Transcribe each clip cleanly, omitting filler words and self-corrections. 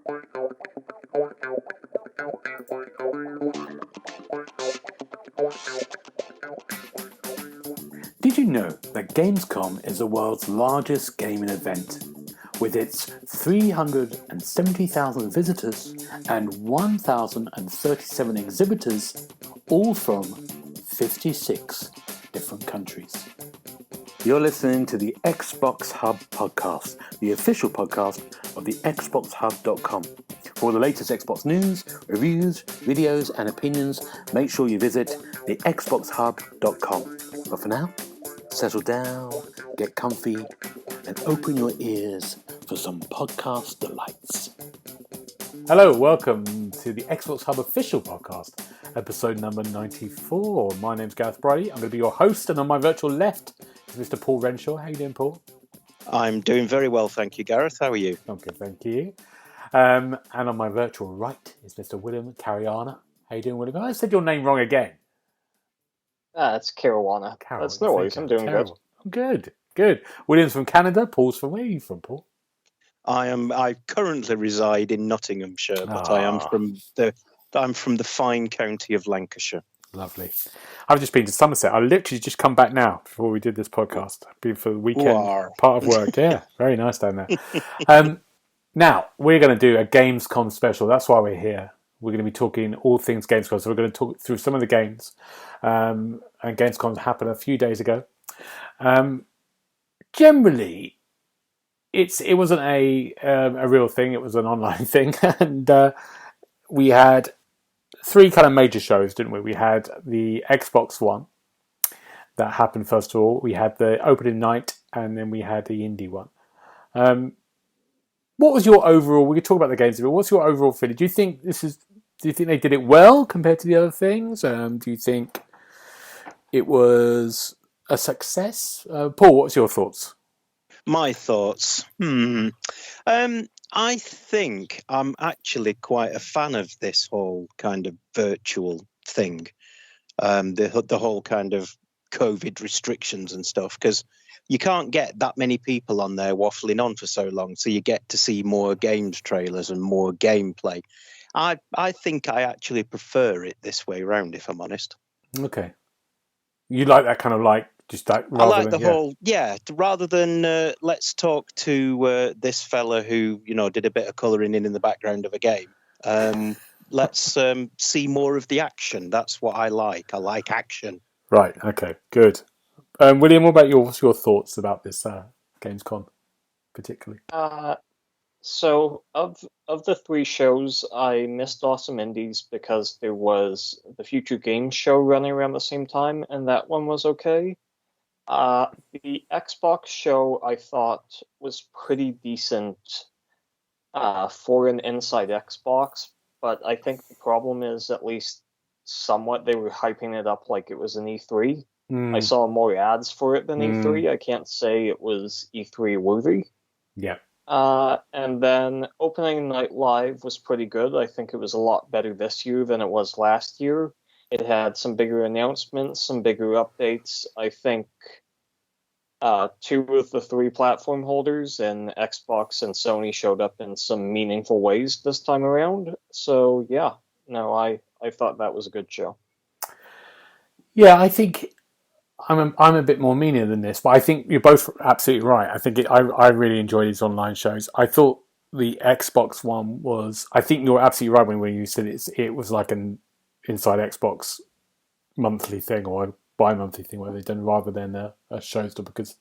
Did you know that Gamescom is the world's largest gaming event, with its 370,000 visitors and 1,037 exhibitors, all from 56 different countries? You're listening to the Xbox Hub Podcast, the official podcast of the TheXboxHub.com. For the latest Xbox news, reviews, videos, and opinions, make sure you visit TheXboxHub.com. But for now, settle down, get comfy, and open your ears for some podcast delights. Hello, welcome to the Xbox Hub Official Podcast, episode number 94. My name's Gareth Bridie. I'm going to be your host, and on my virtual left is Mr. Paul Renshaw. How you doing, Paul? I'm doing very well, thank you, Gareth. How are you? I'm good, thank you. And on my virtual right is Mr. William Cariana. How you doing, William? I said your name wrong again. It's Caruana. That's no worries. I'm doing terrible. Good. Good. William's from Canada. Paul's from... Where are you from, Paul? I currently reside in Nottinghamshire, but I'm from the fine county of Lancashire. Lovely. I've just been to Somerset. I literally just come back now before we did this podcast. I've been for the weekend, part of work. Yeah, very nice down there. Now, we're going to do a Gamescom special. That's why we're here. We're going to be talking all things Gamescom. So we're going to talk through some of the games. And Gamescom happened a few days ago. Generally, it wasn't a real thing. It was an online thing. And we had three kind of major shows, didn't we? We had the Xbox One that happened first of all. We had the opening night, and then we had the indie one. What was your overall? We could talk about the games, but what's your overall feeling? Do you think they did it well compared to the other things? Do you think it was a success? Paul, what's your thoughts? My thoughts. I think I'm actually quite a fan of this whole kind of virtual thing. The whole kind of COVID restrictions and stuff, because you can't get that many people on there waffling on for so long, so you get to see more games trailers and more gameplay. I think I actually prefer it this way round, if I'm honest. Okay. You like that kind of just that? I like the whole, rather than let's talk to this fella who, did a bit of colouring in the background of a game. Let's see more of the action. That's what I like. I like action. Right, okay, good. William, what about what's your thoughts about this Gamescom, particularly? So of the three shows, I missed Awesome Indies because there was the Future Games show running around the same time, and that one was okay. The Xbox show I thought was pretty decent for an inside Xbox, but I think the problem is at least somewhat they were hyping it up like it was an E3. I saw more ads for it than E3. I can't say it was E3 worthy. Yeah. And then Opening Night Live was pretty good. I think it was a lot better this year than it was last year. It had some bigger announcements, some bigger updates. I think two of the three platform holders and Xbox and Sony showed up in some meaningful ways this time around. So, yeah, no, I thought that was a good show. Yeah, I think I'm a bit more meaner than this, but I think you're both absolutely right. I think I really enjoy these online shows. I thought the Xbox one was. I think you're absolutely right when you said it was like an inside Xbox monthly thing or a bi-monthly thing where they've done rather than a show stuff, because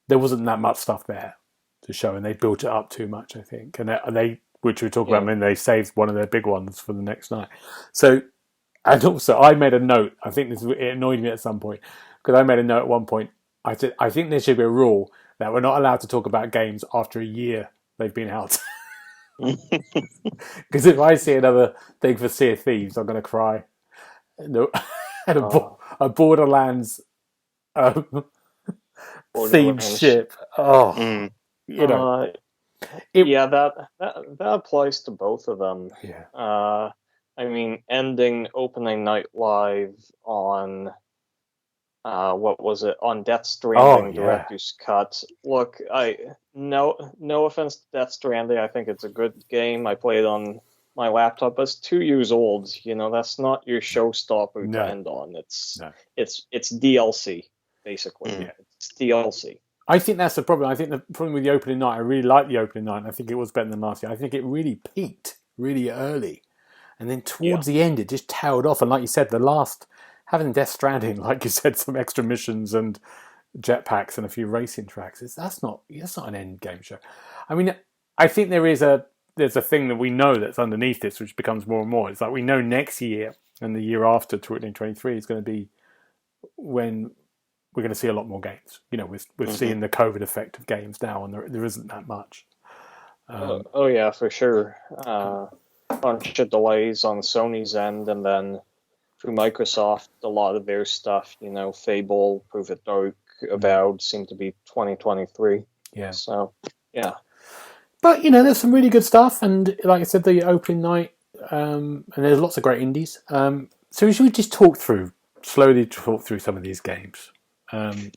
there wasn't that much stuff there to show, and they built it up too much, I think. And they which we talk about, I mean, they saved one of their big ones for the next night. So. And also, I made a note. I think it annoyed me at some point, because I made a note at one point. I said, I think there should be a rule that we're not allowed to talk about games after a year they've been out. Because if I see another thing for Sea of Thieves, I'm going to cry. And a Borderlands themed ship. That applies to both of them. Yeah. I mean, ending Opening Night Live on what was it, on Death Stranding yeah. Director's Cut. Look, no offense to Death Stranding, I think it's a good game. I played on my laptop, but it's 2 years old. That's not your showstopper No. to end on. It's DLC basically. Yeah. It's DLC. I think that's the problem. I think the problem with the opening night, I really liked the opening night, and I think it was better than last year. I think it really peaked really early. And then towards the end, it just tailed off. And like you said, having Death Stranding, like you said, some extra missions and jetpacks and a few racing tracks, that's not an end game show. I mean, I think there's a thing that we know that's underneath this, which becomes more and more. It's like we know next year and the year after 2023 is going to be when we're going to see a lot more games. We're seeing the COVID effect of games now, and there isn't that much. Oh yeah, for sure. Bunch of delays on Sony's end, and then through Microsoft, a lot of their stuff, Fable, Proof of Dark, Avowed seem to be 2023. Yeah. So, yeah. But, there's some really good stuff, and like I said, the opening night, and there's lots of great indies. So should we just slowly talk through some of these games?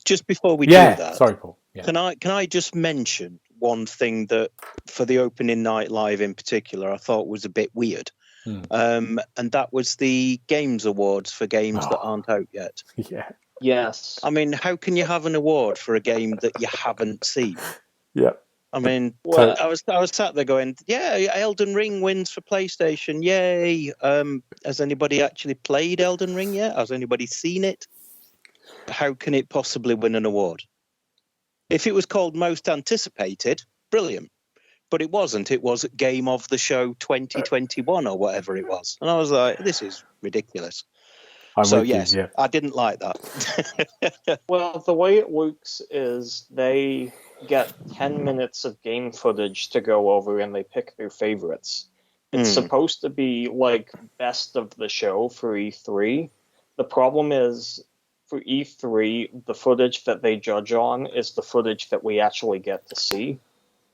Just before we do that, sorry, Paul. Yeah. Can I just mention one thing that for the opening night live in particular, I thought was a bit weird, and that was the Games Awards for games that aren't out yet. Yeah. Yes. I mean, how can you have an award for a game that you haven't seen? Yeah. I mean, I was sat there going, yeah, Elden Ring wins for PlayStation, yay! Has anybody actually played Elden Ring yet? Has anybody seen it? How can it possibly win an award? If it was called Most Anticipated, brilliant. But it wasn't. It was Game of the Show 2021 or whatever it was. And I was like, this is ridiculous. Yes, I didn't like that. Well, the way it works is they get 10 minutes of game footage to go over, and they pick their favorites. It's supposed to be like best of the show for E3. The problem is, for E3, the footage that they judge on is the footage that we actually get to see.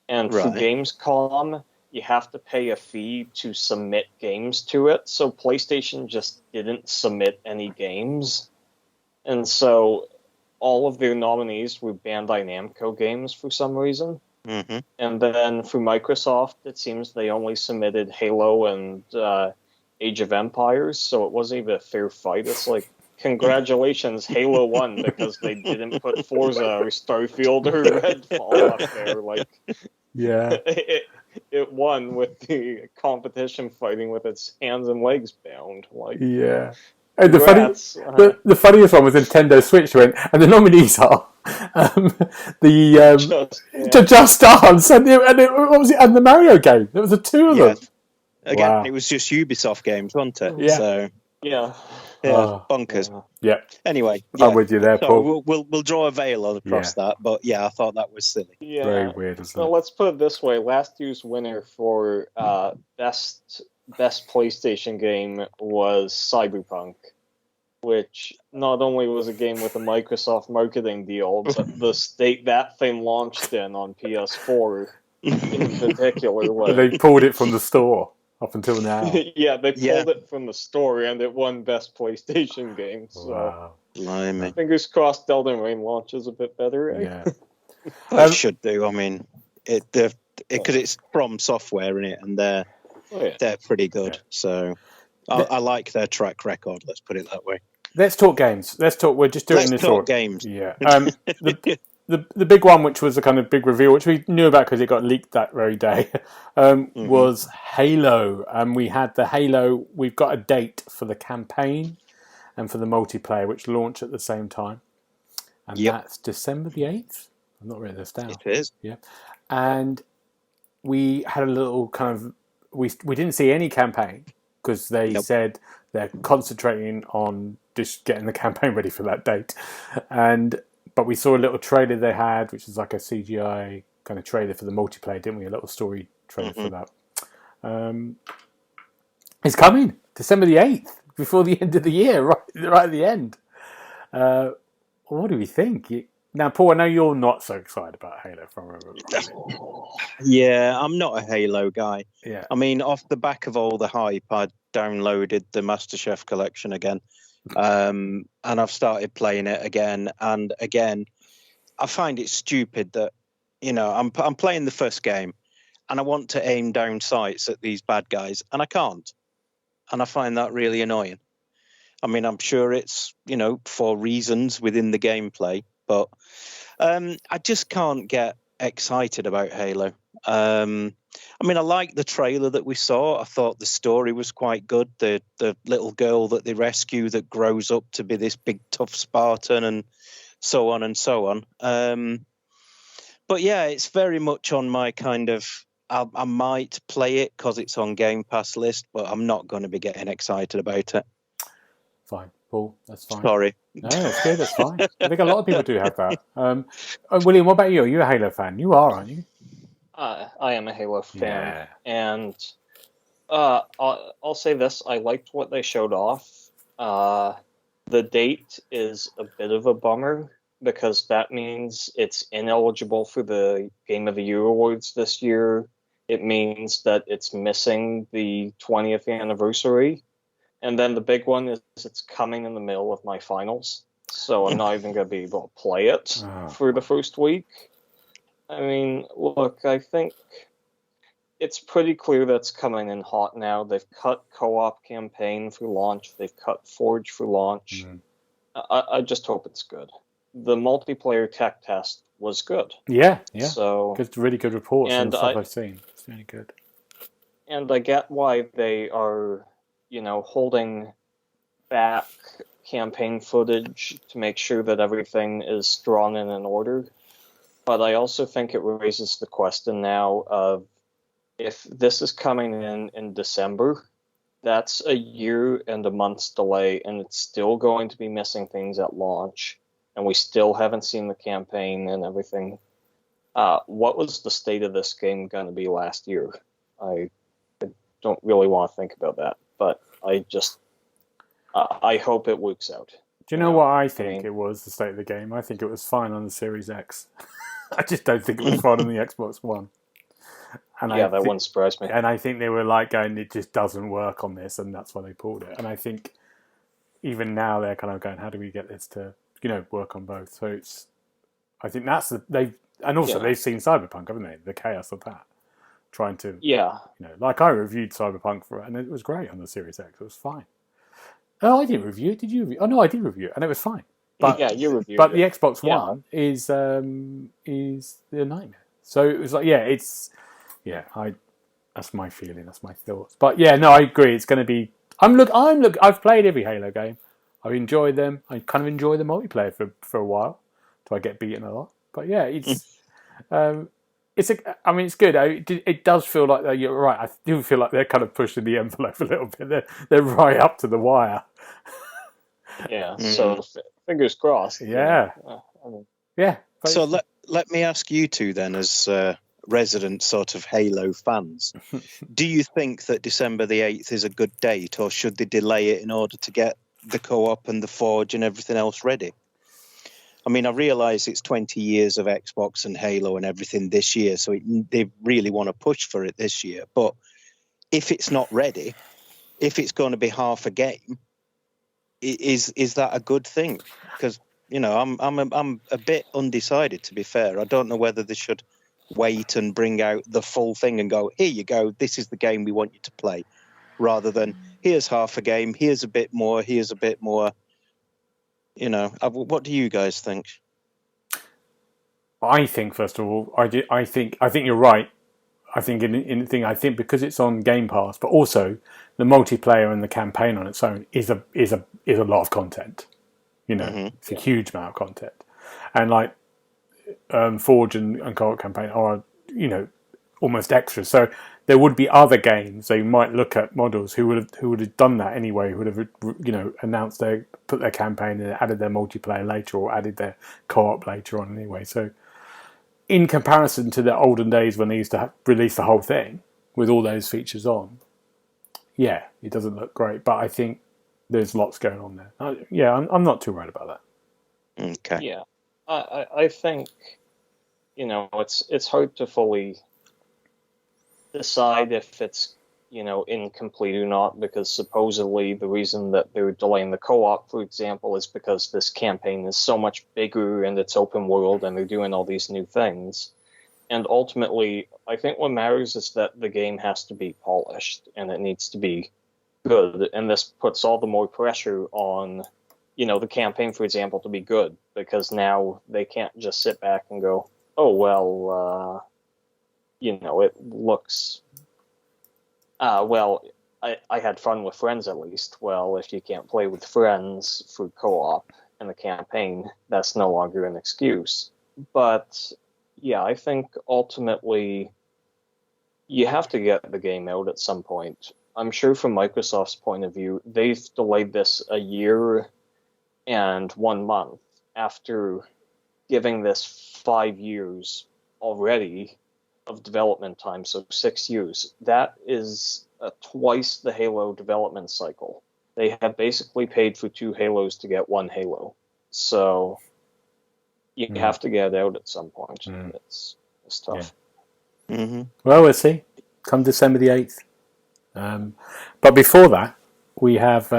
And for Gamescom, you have to pay a fee to submit games to it. So PlayStation just didn't submit any games. And so all of their nominees were Bandai Namco games for some reason. Mm-hmm. And then for Microsoft, it seems they only submitted Halo and Age of Empires. So it wasn't even a fair fight. It's like, congratulations, Halo won because they didn't put Forza or Starfield or Redfall up there. Like, yeah, it won with the competition fighting with its hands and legs bound. Like, yeah. And the funniest one was Nintendo Switch went, and the nominees are Just Dance and what was it? And the Mario game. There was two of them. Again, It was just Ubisoft games, wasn't it? Yeah. So yeah. Yeah, bonkers. Yeah. Anyway, I'm with you there, Paul. We'll draw a veil across that, but yeah, I thought that was silly. Yeah. Very weird, isn't it? Well, let's put it this way: last year's winner for best PlayStation game was Cyberpunk, which not only was a game with a Microsoft marketing deal, but the state that thing launched in on PS4 in particular. They pulled it from the store. Up until now. Yeah, they pulled it from the store, and it won Best PlayStation Game. So, wow. Fingers crossed Elden Ring launches a bit better. Eh? Yeah. It should do. I mean, because it's from software in it, and they're pretty good. Yeah. So I like their track record. Let's put it that way. Let's talk games. We're just doing this. Let's talk games. Yeah. The big one, which was a kind of big reveal, which we knew about because it got leaked that very day, was Halo. And we had the Halo. We've got a date for the campaign and for the multiplayer, which launch at the same time. And that's December the 8th. I'm not written this down. It is. Yeah. And we had a little kind of... We didn't see any campaign because they said they're concentrating on just getting the campaign ready for that date. But we saw a little trailer they had, which is like a CGI kind of trailer for the multiplayer, didn't we? A little story trailer for that. It's coming, December the 8th, before the end of the year, right at the end. What do we think? Now, Paul, I know you're not so excited about Halo, if I remember right. Yeah, I'm not a Halo guy. Yeah. I mean, off the back of all the hype, I downloaded the MasterChef collection again. and I've started playing it again and again. I find it stupid that, I'm playing the first game and I want to aim down sights at these bad guys and I can't. And I find that really annoying. I mean, I'm sure it's, for reasons within the gameplay, but I just can't get excited about Halo. I mean, I liked the trailer that we saw. I thought the story was quite good. The little girl that they rescue that grows up to be this big, tough Spartan and so on and so on. But yeah, it's very much on my kind of, I might play it because it's on Game Pass list, but I'm not going to be getting excited about it. Fine, Paul, that's fine. Sorry. No, that's good, that's fine. I think a lot of people do have that. William, what about you? Are you a Halo fan? You are, aren't you? I am a Halo fan, Yeah. and I'll say this: I liked what they showed off. The date is a bit of a bummer because that means it's ineligible for the Game of the Year awards this year. It means that it's missing the 20th anniversary, and then the big one is it's coming in the middle of my finals, so I'm not even going to be able to play it for the first week. I mean, look, I think it's pretty clear that's coming in hot now. They've cut co-op campaign for launch. They've cut Forge for launch. I just hope it's good. The multiplayer tech test was good. Yeah. So good, really good reports and stuff I've seen. It's really good. And I get why they are, holding back campaign footage to make sure that everything is strong and in order. But I also think it raises the question now of if this is coming in December, that's a year and a month's delay, and it's still going to be missing things at launch, and we still haven't seen the campaign and everything. What was the state of this game going to be last year? I don't really want to think about that, but I hope it works out. Do you know what I think it was, the state of the game? I think it was fine on the Series X. I just don't think it was fine on the Xbox One. And that wouldn't surprise me. And I think they were like going, it just doesn't work on this, and that's why they pulled it. And I think even now they're kind of going, how do we get this to, work on both? So I think that's they've seen Cyberpunk, haven't they? The chaos of that, trying to, like I reviewed Cyberpunk and it was great on the Series X. It was fine. Oh, I didn't review it. Did you review it? Oh no, I did review it, and it was fine. But, you reviewed it. But the Xbox One is the nightmare. So it was like, that's my feeling, that's my thoughts. But yeah, no, I agree. It's going to be. I've played every Halo game. I've enjoyed them. I kind of enjoy the multiplayer for a while, till I get beaten a lot. But yeah, it's it's good. It does feel like you're right. I do feel like they're kind of pushing the envelope a little bit. They're right up to the wire. Yeah. So fingers crossed. Yeah. Yeah. So let me ask you two then, as resident sort of Halo fans, do you think that December the 8th is a good date, or should they delay it in order to get the co-op and the Forge and everything else ready? I mean, I realise it's 20 years of Xbox and Halo and everything this year, so they really want to push for it this year. But if it's not ready, if it's going to be half a game, is that a good thing? Because I'm a bit undecided, to be fair. I don't know whether they should wait and bring out the full thing and go, here you go, this is the game we want you to play, rather than here's half a game, here's a bit more, here's a bit more. What do you guys think? I think, first of all, I think you're right. I think I think because it's on Game Pass, but also the multiplayer and the campaign on its own is a lot of content. It's a huge amount of content, and like Forge and co-op campaign are almost extras. So there would be other games they might look at models who would have done that anyway, who would have announced put their campaign and added their multiplayer later or added their co-op later on anyway. So in comparison to the olden days when they used to release the whole thing with all those features on, it doesn't look great, but I think there's lots going on there. I'm not too worried about that. Okay. Yeah, I think it's hard to fully decide if it's incomplete or not, because supposedly the reason that they're delaying the co-op, for example, is because this campaign is so much bigger and it's open world and they're doing all these new things. And ultimately, I think what matters is that the game has to be polished and it needs to be good. And this puts all the more pressure on, the campaign, for example, to be good, because now they can't just sit back and go, oh, well, it looks... I had fun with friends at least. Well, if you can't play with friends for co-op in the campaign, that's no longer an excuse. But yeah, I think ultimately you have to get the game out at some point. I'm sure from Microsoft's point of view, they've delayed this a year and 1 month after giving this 5 years already of development time, so 6 years. That is twice the Halo development cycle. They have basically paid for 2 Halos to get 1 Halo. So you have to get it out at some point. It's tough. Yeah. Mm-hmm. Well, we'll see. Come December the 8th. But before that, we have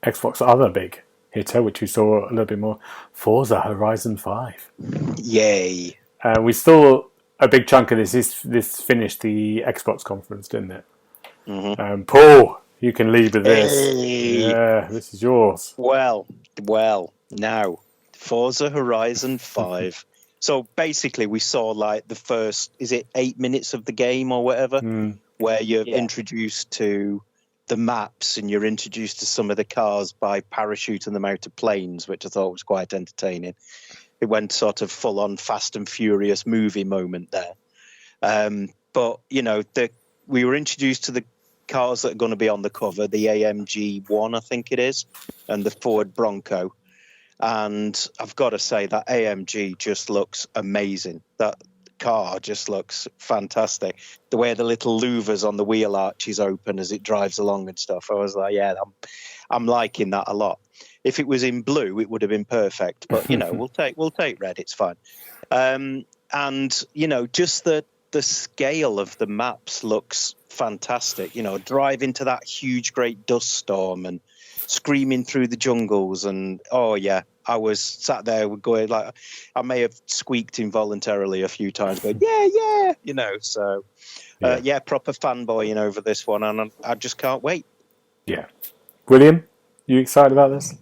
Xbox's other big hitter, which we saw a little bit more, Forza Horizon 5. Yay. We saw a big chunk of this finished the Xbox conference, didn't it? Mm-hmm. Paul, you can lead with this. Hey. Yeah, this is yours. Well, now, Forza Horizon 5. So basically we saw like the first, is it 8 minutes of the game or whatever, where you're introduced to the maps and you're introduced to some of the cars by parachuting them out of planes, which I thought was quite entertaining. It went sort of full on Fast and Furious movie moment there. But, we were introduced to the cars that are going to be on the cover, the AMG 1, I think it is, and the Ford Bronco. And I've got to say that AMG just looks amazing. That car just looks fantastic. The way the little louvers on the wheel arches open as it drives along and stuff. I was like, yeah, I'm liking that a lot. If it was in blue, it would have been perfect. But we'll take red. It's fine. And just the scale of the maps looks fantastic. Drive into that huge, great dust storm and screaming through the jungles, and I was sat there going like I may have squeaked involuntarily a few times, going yeah, So proper fanboying over this one, and I just can't wait. Yeah, William, you excited about this?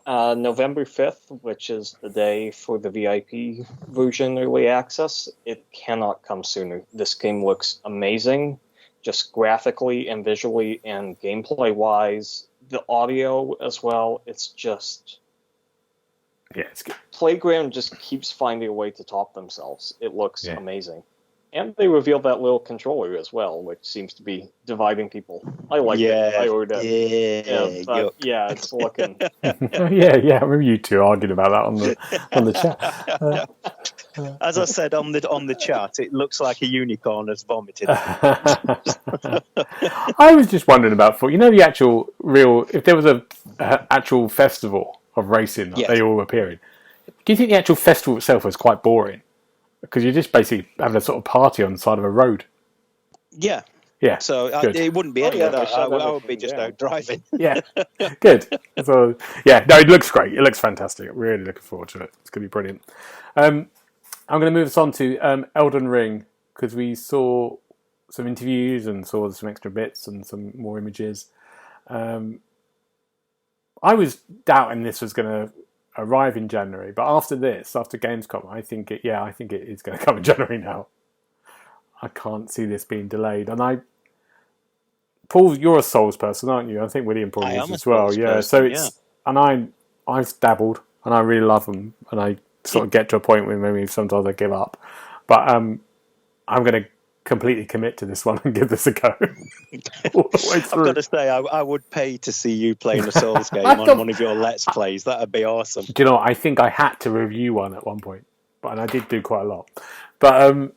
November 5th, which is the day for the VIP version early access. It cannot come sooner. This game looks amazing, just graphically and visually and gameplay wise. The audio as well, it's just... Yeah, it's good. Playground just keeps finding a way to top themselves. It looks amazing. And they revealed that little controller as well, which seems to be dividing people. I like it. I ordered it. It's looking... I remember you two arguing about that on the chat. As I said on the chat, it looks like a unicorn has vomited. I was just wondering about the actual if there was a actual festival of racing, they all appearing. Do you think the actual festival itself was quite boring? Because you're just basically having a sort of party on the side of a road. Yeah. Yeah. So it wouldn't be any of that. I would be just out driving. Yeah. Good. So it looks great. It looks fantastic. Really looking forward to it. It's going to be brilliant. I'm going to move us on to Elden Ring, because we saw some interviews and saw some extra bits and some more images. I was doubting this was going to arrive in January, but after Gamescom, I think it is going to come in January now. I can't see this being delayed. And Paul, you're a Souls person, aren't you? I think William probably is as well. Yeah. So and I've dabbled and I really love them, and I sort of get to a point where maybe sometimes I give up, but I'm going to completely commit to this one and give this a go. All the way through. I've got to say, I would pay to see you playing a Souls game on one of your Let's Plays. That'd be awesome. Do you know what? I think I had to review one at one point, and I did do quite a lot. But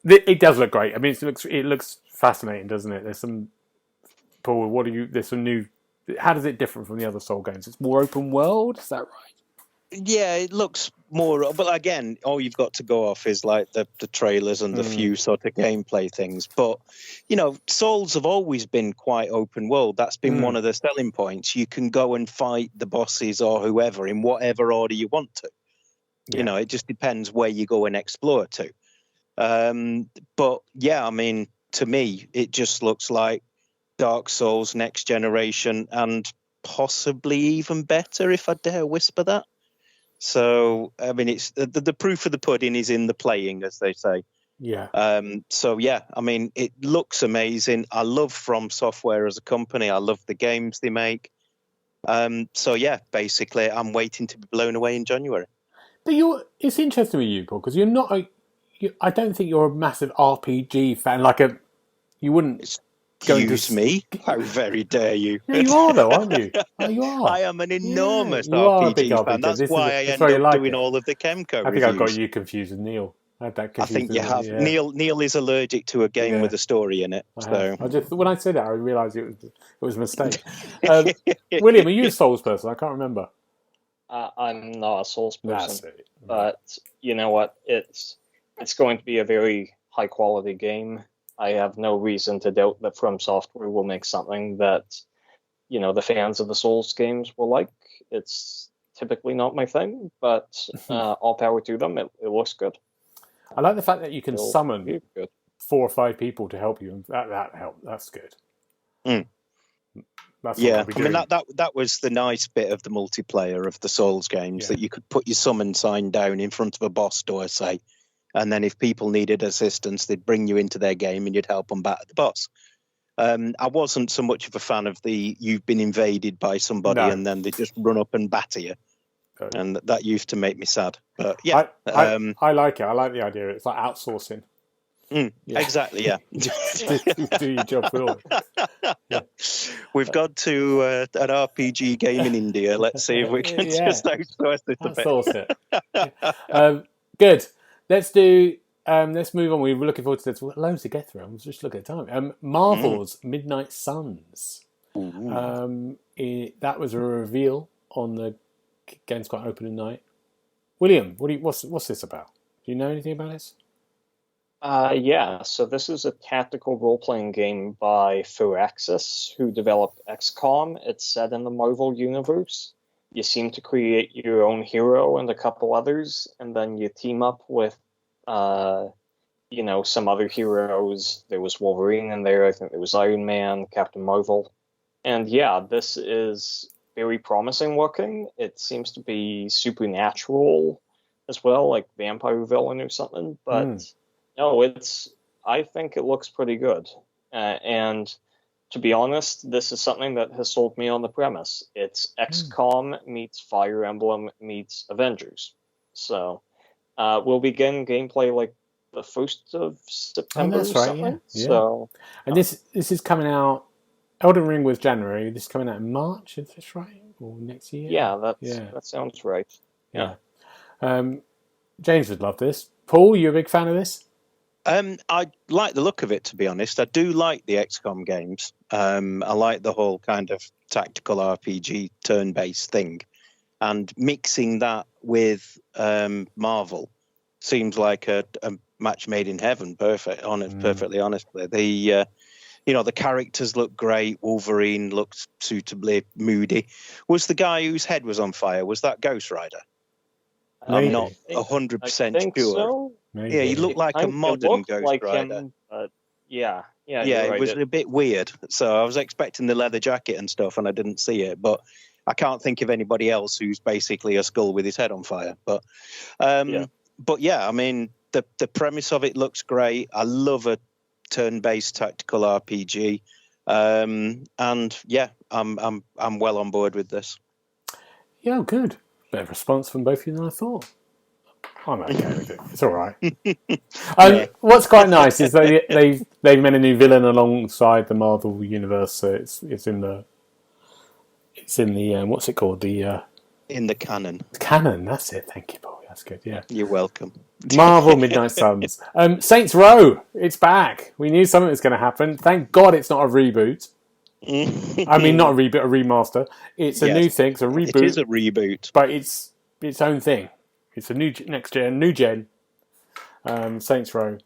it does look great. I mean, it looks fascinating, doesn't it? There's some... Paul, there's some new... How does it differ from the other Soul games? It's more open world, is that right? Yeah, it looks more. But again, all you've got to go off is like the trailers and the few sort of gameplay things. But Souls have always been quite open world. That's been one of the selling points. You can go and fight the bosses or whoever in whatever order you want to. Yeah. It just depends where you go and explore to. But yeah, I mean, to me, it just looks like Dark Souls next generation, and possibly even better, if I dare whisper that. So, I mean, it's the proof of the pudding is in the playing, as they say. Yeah. So, yeah, I mean, it looks amazing. I love From Software as a company. I love the games they make. So, yeah, basically, I'm waiting to be blown away in January. But it's interesting with you, Paul, because you're not I don't think you're a massive RPG fan. You wouldn't go Excuse me? How very dare you? Yeah, you are though, aren't you? Oh, you are. I am an enormous you are a big RPG fan. That's why I end up doing all of the Kemco I think reviews. I've got you confused with Neil. I think you have. Yeah. Neil is allergic to a game with a story in it. When I said that, I realised it was a mistake. William, are you a Souls person? I can't remember. I'm not a Souls person, but you know what? It's going to be a very high quality game. I have no reason to doubt that From Software will make something that the fans of the Souls games will like. It's typically not my thing, but all power to them. It looks good. I like the fact that you can summon 4 or 5 people to help you, and that helped. That's good. That's I mean that was the nice bit of the multiplayer of the Souls games, that you could put your summon sign down in front of a boss door, say, and then if people needed assistance, they'd bring you into their game and you'd help them batter the boss. I wasn't so much of a fan of you've been invaded by somebody and then they just run up and batter you. And that used to make me sad. But yeah. I like it. I like the idea. It's like outsourcing. Exactly, yeah. do your job for all. Yeah. We've got to an RPG game in India. Let's see if we can just outsource this a bit. Outsource it. Good. Let's move on. We were looking forward to this. Loads to get through. I'm just looking at time. Marvel's Midnight Suns. That was a reveal on the Gamescom opening night. William, what's this about? Do you know anything about this? So this is a tactical role-playing game by Firaxis, who developed XCOM. It's set in the Marvel universe. You seem to create your own hero and a couple others, and then you team up with, some other heroes. There was Wolverine in there. I think there was Iron Man, Captain Marvel. And yeah, this is very promising looking. It seems to be supernatural as well, like vampire villain or something. But no, I think it looks pretty good. And to be honest, this is something that has sold me on the premise. It's XCOM meets Fire Emblem meets Avengers. So we'll begin gameplay like the 1st of September. That's or right, something. yeah. So, and this is coming out. Elden Ring was January. This is coming out in March. Is this right? Or next year? Yeah, that sounds right. Yeah. James would love this. Paul, you a big fan of this? I like the look of it, to be honest. I do like the XCOM games. I like the whole kind of tactical RPG turn-based thing. And mixing that with Marvel seems like a match made in heaven. Perfectly honestly. The characters look great. Wolverine looks suitably moody. Was the guy whose head was on fire, was that Ghost Rider? I'm not 100% sure. So. Yeah, he looked like a modern Ghost Rider. Him, but yeah, it was a bit weird. So I was expecting the leather jacket and stuff, and I didn't see it. But I can't think of anybody else who's basically a skull with his head on fire. But I mean, the premise of it looks great. I love a turn-based tactical RPG, and yeah, I'm well on board with this. Yeah, good. Better response from both of you than I thought. I'm okay with it. It's all right. What's quite nice is they've made a new villain alongside the Marvel universe. So it's in the what's it called? In the canon. Canon. That's it. Thank you, Paul. That's good. Yeah. You're welcome. Marvel Midnight Suns. Saints Row. It's back. We knew something was going to happen. Thank God it's not a reboot. I mean, not a reboot, a remaster. It's a new thing. It's a reboot. It is a reboot, but it's its own thing. It's a new gen Saints Row,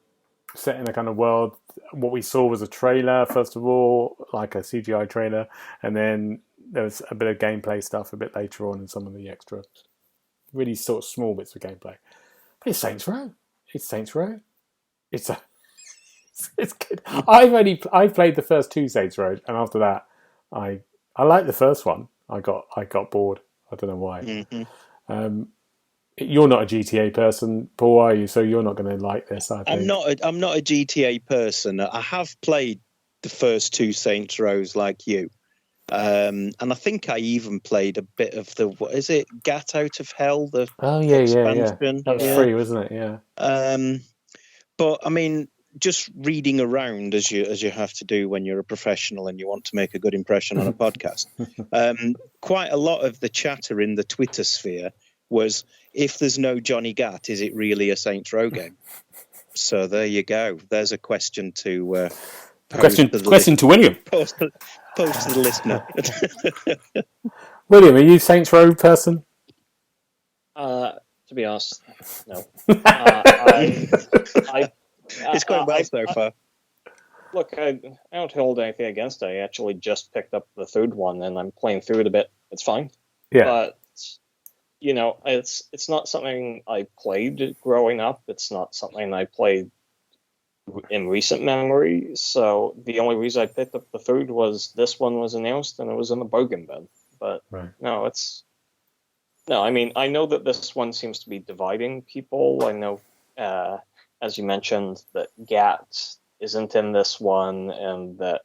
set in a kind of world. What we saw was a trailer, first of all, like a CGI trailer, and then there was a bit of gameplay stuff a bit later on, and some of the extra, really sort of small bits of gameplay. But it's Saints Row. It's Saints Row. It's good. I've played the first 2 Saints Row, and after that, I liked the first one. I got bored. I don't know why. Mm-hmm. You're not a GTA person, Paul, are you? So you're not going to like this, I think. I'm not a GTA person. I have played the first 2 Saints Rows like you. And I think I even played a bit of the, what is it, Gat Out of Hell, the expansion. That was free, wasn't it? Yeah. But I mean, just reading around as you have to do when you're a professional and you want to make a good impression on a podcast. Quite a lot of the chatter in the Twitter sphere was, if there's no Johnny Gat, is it really a Saints Row game? So there you go. There's a question to question to William. Post to the listener. William, are you a Saints Row person? To be honest, no. It's going well so far. Look, I don't hold anything against it. I actually just picked up the 3rd one, and I'm playing through it a bit. It's fine. Yeah. But it's not something I played growing up. It's not something I played in recent memory. So the only reason I picked up the 3rd was this one was announced and it was in the bargain bin. But no, I mean, I know that this one seems to be dividing people. I know, as you mentioned, that GAT isn't in this one, and that,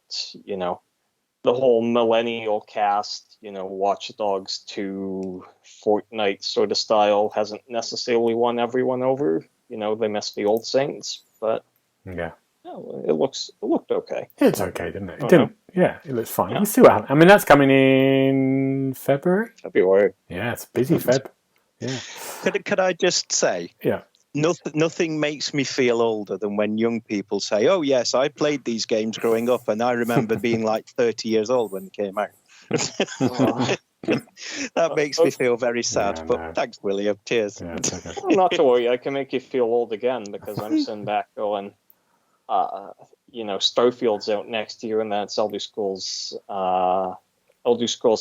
the whole millennial cast, Watch Dogs 2, Fortnite sort of style hasn't necessarily won everyone over. They miss the old Saints, but yeah, it looked okay. It's okay, didn't it? It didn't. Yeah, it looks fine. Yeah. We'll see what happens. I mean, that's coming in February. Yeah, it's a busy Feb. Yeah. Could I just say? Yeah. Nothing makes me feel older than when young people say, "Oh yes, I played these games growing up, and I remember being like 30 years old when it came out." That makes me feel very sad. But thanks, William. Cheers. Yeah, okay. Well, not to worry, I can make you feel old again, because I'm sitting back going, Starfield's out next year, and that's Elder Scrolls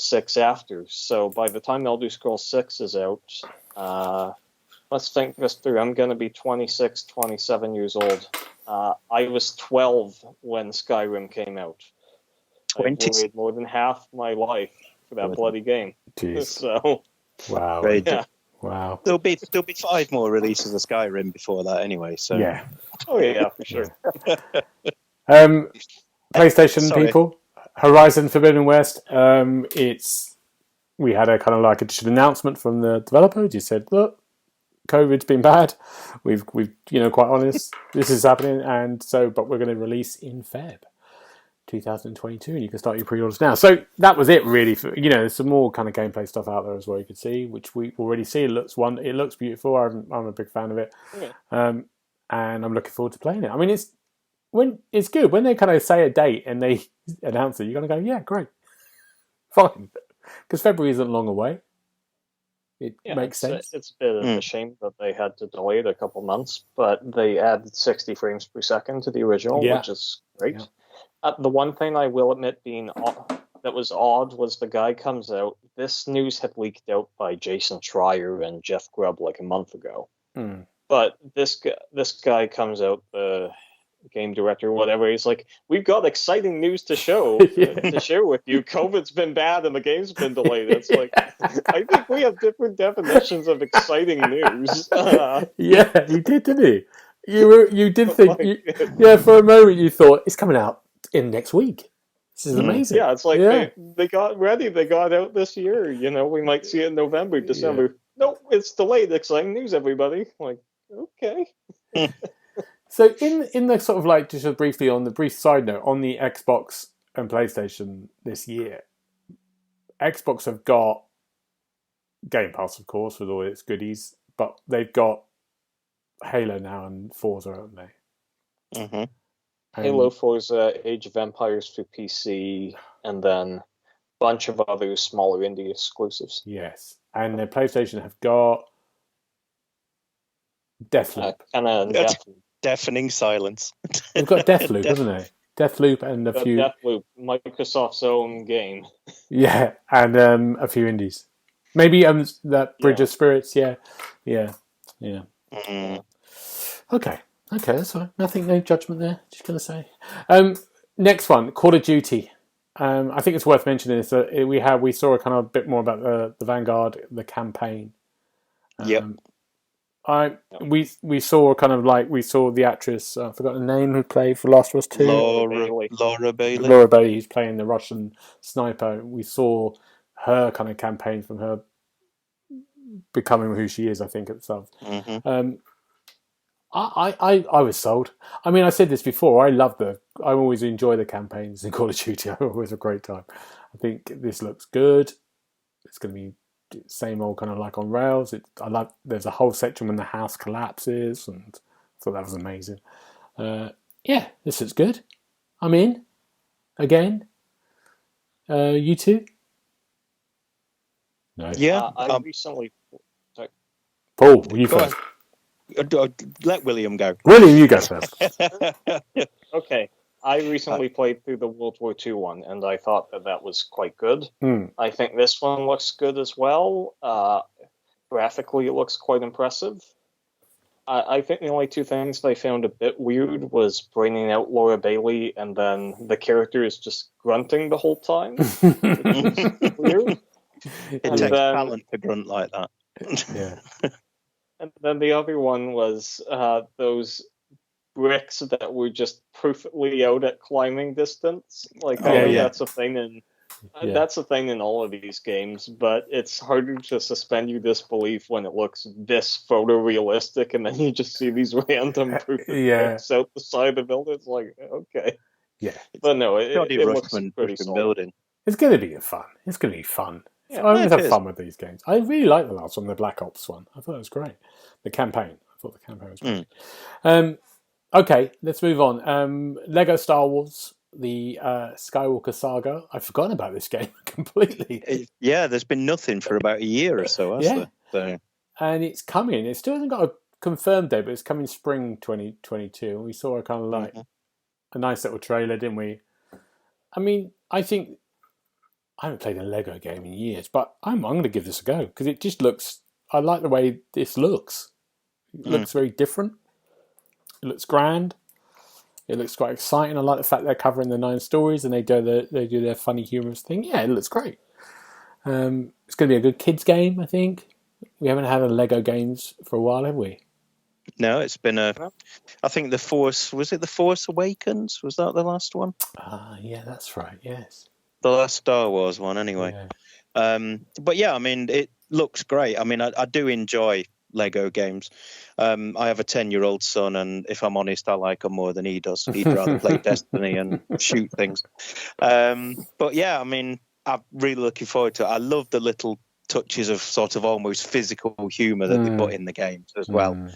6 after. So by the time Elder Scrolls 6 is out, let's think this through. I'm going to be 26, 27 years old. I was 12 when Skyrim came out. 20. I waited more than half my life for that bloody game. Jeez. So, wow. Yeah. Wow. There'll be 5 more releases of Skyrim before that anyway. So yeah. Oh yeah, for sure. PlayStation people, Horizon Forbidden West. We had a kind of like an announcement from the developer. Just said, look, COVID's been bad. We've quite honest, this is happening, but we're going to release in Feb 2022, and you can start your pre-orders now. So that was it, really. There's some more kind of gameplay stuff out there as well. You can see, which we already see. It looks beautiful. I'm a big fan of it, and I'm looking forward to playing it. I mean, it's good when they kind of say a date and they announce it. You're going to go, yeah, great, fine, because February isn't long away. It makes sense. It's a bit of a shame that they had to delay it a couple months, but they added 60 frames per second to the original, which is great. Yeah. The one thing I will admit that was odd was the guy comes out. This news had leaked out by Jason Schreier and Jeff Grubb like a month ago. But this guy comes out, the game director, whatever. He's like, "We've got exciting news to share with you. COVID's been bad and the game's been delayed." It's like, I think we have different definitions of exciting news. Yeah, he did, didn't he? You did think, for a moment you thought it's coming out in next week. This is amazing. Yeah, it's like they got ready. They got out this year. We might see it in November, December. Yeah. Nope, it's delayed. Exciting news, everybody. Like, okay. So in the sort of like, just briefly on the brief side note, on the Xbox and PlayStation this year, Xbox have got Game Pass, of course, with all its goodies, but they've got Halo now and Forza, haven't they? Mm-hmm. Halo, Forza, Age of Empires for PC, and then a bunch of other smaller indie exclusives. Yes. and their PlayStation have got Deathloop. Kind of Deafening silence. They've got Deathloop, haven't they? Deathloop and a few. Deathloop, Microsoft's own game. Yeah, and a few indies. Maybe that Bridge of Spirits. Yeah. Okay, that's fine. Nothing, no judgment there. Just gonna say. Next one, Call of Duty. I think it's worth mentioning is that we saw a kind of bit more about the Vanguard, the campaign. We saw kind of like the actress. I forgot the name who played for Last of Us 2. Laura Bailey. Laura Bailey, who's playing the Russian sniper. We saw her kind of campaign from her becoming who she is. I think itself. I was sold. I mean, I said this before. I always enjoy the campaigns in Call of Duty. I always have a great time. I think this looks good. It's going to be same old kind of like on rails. There's a whole section when the house collapses, and I thought that was amazing. This is good. I'm in. Again. You two? No. Yeah. I recently... Sorry. Paul, you first. Let William go. William, you go first. Okay. I recently played through the World War II one, and I thought that was quite good. I think this one looks good as well. Graphically, it looks quite impressive. I think the only two things that I found a bit weird was bringing out Laura Bailey, and then the character is just grunting the whole time. Weird. It takes talent to grunt like that. Yeah. And then the other one was those bricks that were just perfectly out at climbing distance. That's a thing that's a thing in all of these games, but it's harder to suspend your disbelief when it looks this photorealistic, and then you just see these random perfect bricks out the side of the building. It's like, okay. Yeah. But no, it looks pretty solid. Building. It's going to be fun. It's going to be fun. Yeah, I always have fun with these games. I really like the last one, the Black Ops one. I thought it was great. The campaign. I thought the campaign was great. Okay, let's move on. Lego Star Wars, the Skywalker Saga. I've forgotten about this game completely. There's been nothing for about a year or so, hasn't there? So. And it's coming. It still hasn't got a confirmed date, but it's coming spring 2022. We saw a kind of like a nice little trailer, didn't we? I mean, I think I haven't played a Lego game in years, but I'm going to give this a go because it just looks. I like the way this looks. It looks very different. It looks grand. It looks quite exciting. I like the fact they're covering the 9 stories and they do their funny, humorous thing. Yeah, it looks great. It's going to be a good kids game, I think. We haven't had a Lego games for a while, have we? No, it's been I think the Force Awakens? Was that the last one? Yeah, that's right. Yes. The last Star Wars one, anyway. Yeah. But yeah, I mean, it looks great. I mean, I do enjoy Lego games. I have a 10-year-old son, and if I'm honest, I like them more than he does. He'd rather play Destiny and shoot things. But yeah, I mean, I'm really looking forward to it. I love the little touches of sort of almost physical humour that they put in the games as well.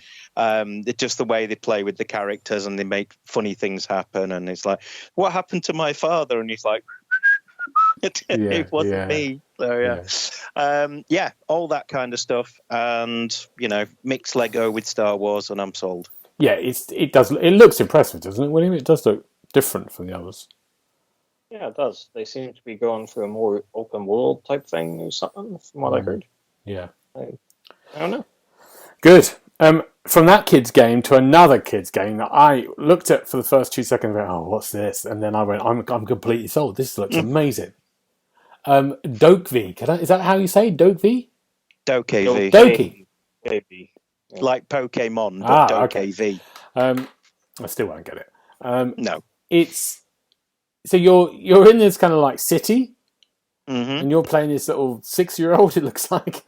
Just the way they play with the characters and they make funny things happen. And it's like, what happened to my father? And he's like, it wasn't me. So all that kind of stuff, and mix Lego with Star Wars, and I'm sold. Yeah, it does. It looks impressive, doesn't it, William? It does look different from the others. Yeah, it does. They seem to be going for a more open world type thing or something, from what I heard. Yeah, I don't know. Good. From that kids game to another kids game that I looked at for the first 2 seconds. And went, oh, what's this? And then I went, I'm completely sold. This looks amazing. Dokvi. Is that how you say Dokvi? Dokvi. Doki. Yeah. Like Pokemon, but Dokvi. Okay. I still won't get it. No. It's so you're in this kind of like city, and you're playing this little 6-year-old. It looks like,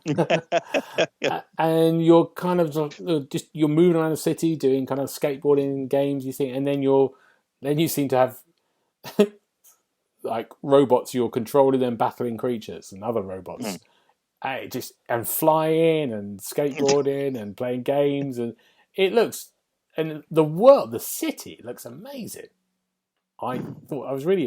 and you're kind of just you're moving around the city doing kind of skateboarding games. You think, and then you seem to have like robots you're controlling and battling creatures and other robots, and flying and skateboarding and playing games, and it looks, and the city looks amazing. I thought I was very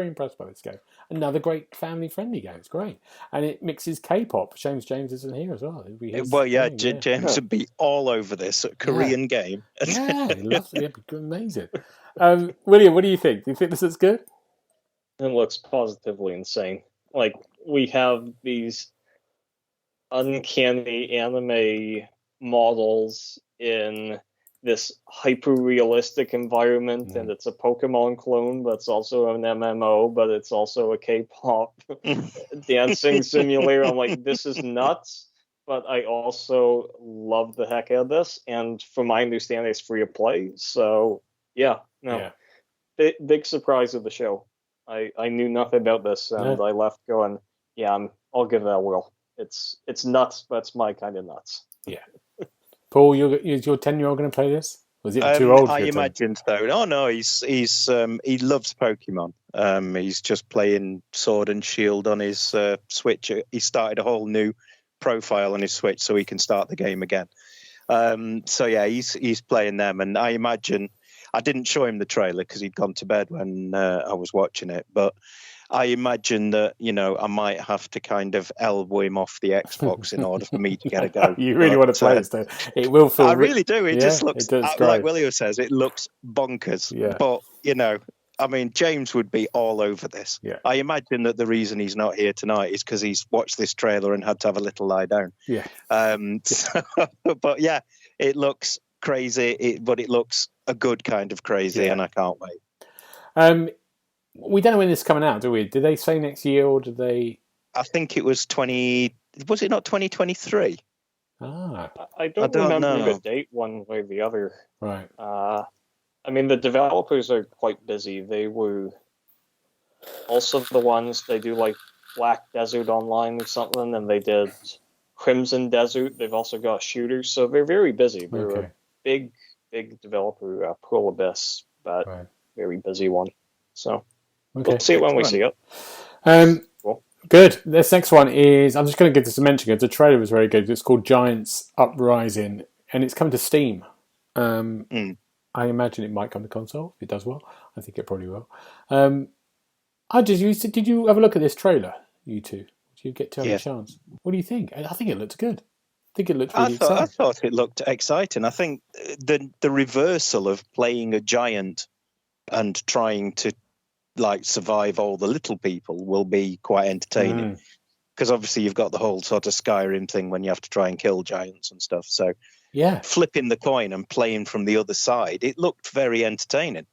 impressed by this game. Another great family-friendly game. It's great, and it mixes K-pop. James isn't here as well. It'd be his Well, yeah, thing, James would be all over this Korean game. Yeah, he loves it. It'd be amazing. William, what do you think? Do you think this is good? It looks positively insane. Like, we have these uncanny anime models in this hyper-realistic environment, and it's a Pokemon clone, but it's also an MMO, but it's also a K-pop dancing simulator. I'm like, this is nuts, but I also love the heck out of this, and from my understanding, it's free to play, so big surprise of the show. I knew nothing about this, and I left going, I'll give that a whirl. It's nuts, but it's my kind of nuts. Yeah. Paul, is your 10-year-old going to play this? Was it too old? I imagine so. Oh no, he loves Pokemon. He's just playing Sword and Shield on his Switch. He started a whole new profile on his Switch so he can start the game again. So yeah, he's playing them, and I imagine I didn't show him the trailer because he'd gone to bed when I was watching it, but I imagine that, I might have to kind of elbow him off the Xbox in order for me to get a go. You really want to play this, though? It will feel... I really do. It just looks, great. Like William says, it looks bonkers. Yeah. But, James would be all over this. Yeah. I imagine that the reason he's not here tonight is because he's watched this trailer and had to have a little lie down. Yeah. But yeah, it looks crazy, but it looks a good kind of crazy, and I can't wait. We don't know when this is coming out, do we? Did they say next year, or did they... I think it was was it not 2023? I don't remember the date one way or the other. Right. The developers are quite busy. They were also the ones, they do like Black Desert Online or something, and they did Crimson Desert. They've also got shooters, so they're very busy. They're a big developer, Pearl Abyss, but very busy one. So we'll see it when we see it. Cool. Good. This next one is, I'm just going to give this a mention because the trailer was very good. It's called Giants Uprising, and it's coming to Steam. I imagine it might come to console if it does well. I think it probably will. Did you have a look at this trailer, you two? Did you get to have a chance? What do you think? I think it looks good. I think it looks really exciting. I thought it looked exciting. I think the reversal of playing a giant and trying to survive all the little people will be quite entertaining, because obviously you've got the whole sort of Skyrim thing when you have to try and kill giants and stuff. So flipping the coin and playing from the other side, it looked very entertaining.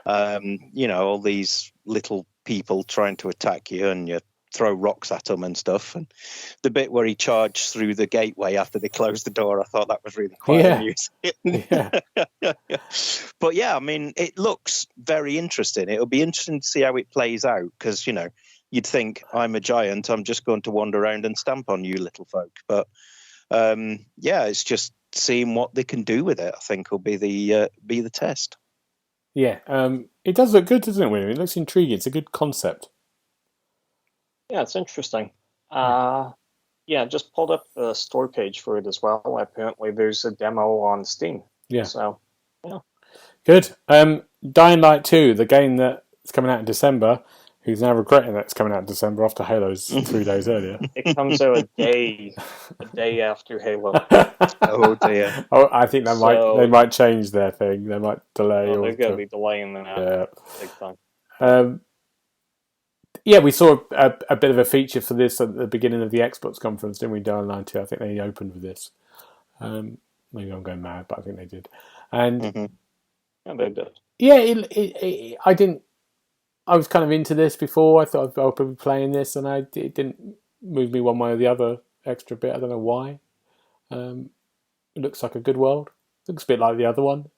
All these little people trying to attack you, and you throw rocks at them and stuff. And the bit where he charged through the gateway after they closed the door, I thought that was really quite amusing. But it looks very interesting. It'll be interesting to see how it plays out, because you'd think, I'm a giant, I'm just going to wander around and stamp on you little folk. But it's just seeing what they can do with it, I think, will be the test. It does look good, doesn't it, William? It looks intriguing. It's a good concept. Yeah, it's interesting. Just pulled up the store page for it as well. Apparently there's a demo on Steam. Yeah. So, yeah. Good. Dying Light 2, the game that's coming out in December, who's now regretting that it's coming out in December after Halo's 3 days earlier. It comes out a day after Halo. Oh dear. I think they might change their thing. They might delay. They're going to be delaying that big time. We saw a bit of a feature for this at the beginning of the Xbox conference, didn't we? Dying Light 2. I think they opened with this. Maybe I'm going mad, but I think they did. And yeah, they did. Yeah, I didn't. I was kind of into this before. I thought I'd probably be playing this, and it didn't move me one way or the other extra bit. I don't know why. It looks like a good world. It looks a bit like the other one,